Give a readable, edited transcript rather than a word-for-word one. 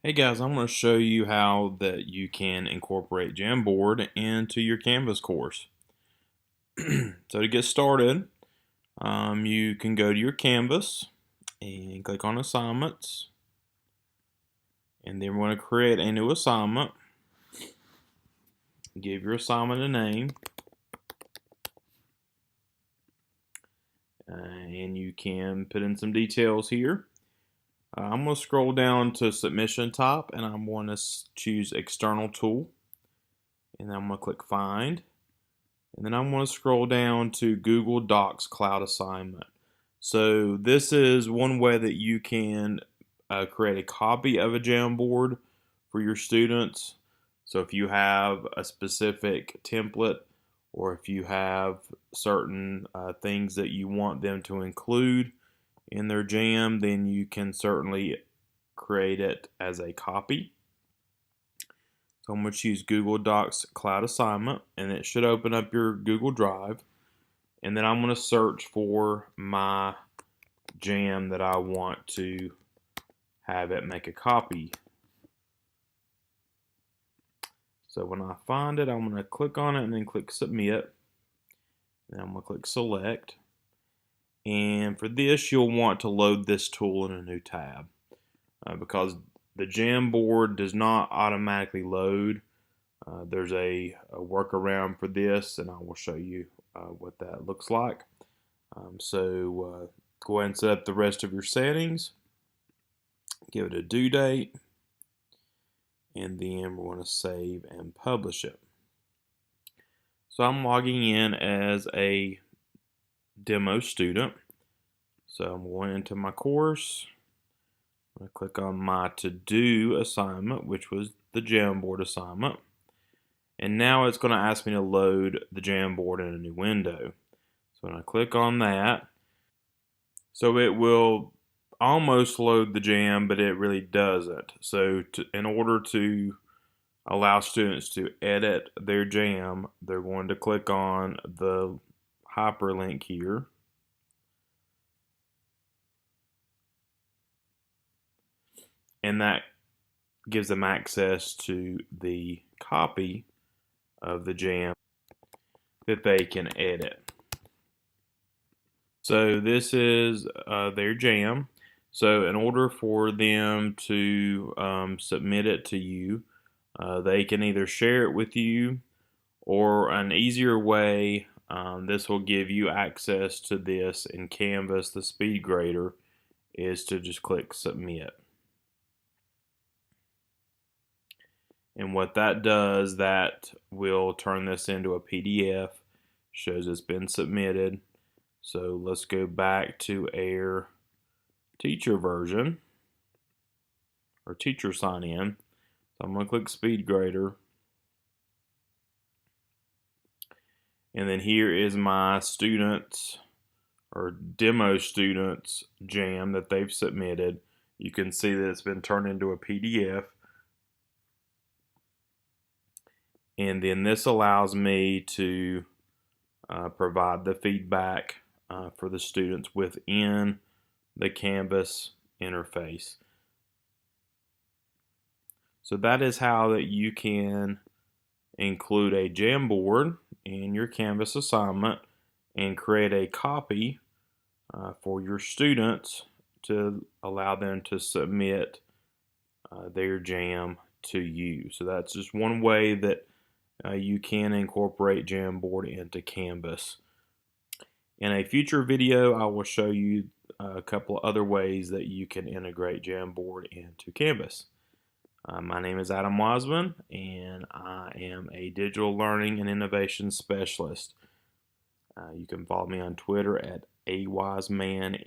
Hey guys, I'm going to show you how that you can incorporate Jamboard into your Canvas course. So to get started, you can go to your Canvas and click on Assignments, and then we're going to create a new assignment. Give your assignment a name, and you can put in some details here. I'm going to scroll down to Submission Type, and I'm going to choose External Tool, and then I'm going to click Find. And then I'm going to scroll down to Google Docs Cloud Assignment. So this is one way that you can create a copy of a Jamboard for your students. So if you have a specific template, or if you have certain things that you want them to include in their Jam, then you can certainly create it as a copy. So I'm going to choose Google Docs Cloud Assignment, and it should open up your Google Drive. And then I'm going to search for my Jam that I want to have it make a copy. So when I find it, I'm going to click on it and then click Submit. And I'm going to click Select. And for this, you'll want to load this tool in a new tab because the Jamboard does not automatically load. There's a workaround for this, and I will show you what that looks like. So go ahead and set up the rest of your settings. Give it a due date, and then we're going to save and publish it. So I'm logging in as a demo student. So I'm going into my course. I'm going to click on my to-do assignment, which was the Jamboard assignment. And now it's going to ask me to load the Jamboard in a new window. So when I click on that, so it will almost load the Jam, but it really doesn't. So in order to allow students to edit their Jam, they're going to click on the hyperlink here. And that gives them access to the copy of the Jam that they can edit. So this is their Jam. So in order for them to submit it to you, they can either share it with you, or an easier way, this will give you access to this in Canvas, the speed grader, is to just click Submit. And what that does, that will turn this into a PDF, shows it's been submitted. So let's go back to our teacher version, or teacher sign in. So I'm going to click Speed Grader. And then here is my students, or demo students, Jam that they've submitted. You can see that it's been turned into a PDF. And then this allows me to provide the feedback for the students within the Canvas interface. So that is how that you can include a Jamboard in your Canvas assignment and create a copy for your students to allow them to submit their Jam to you. So that's just one way that you can incorporate Jamboard into Canvas. In a future video, I will show you a couple of other ways that you can integrate Jamboard into Canvas. My name is Adam Wiseman, and I am a digital learning and innovation specialist. You can follow me on Twitter at awisemannc.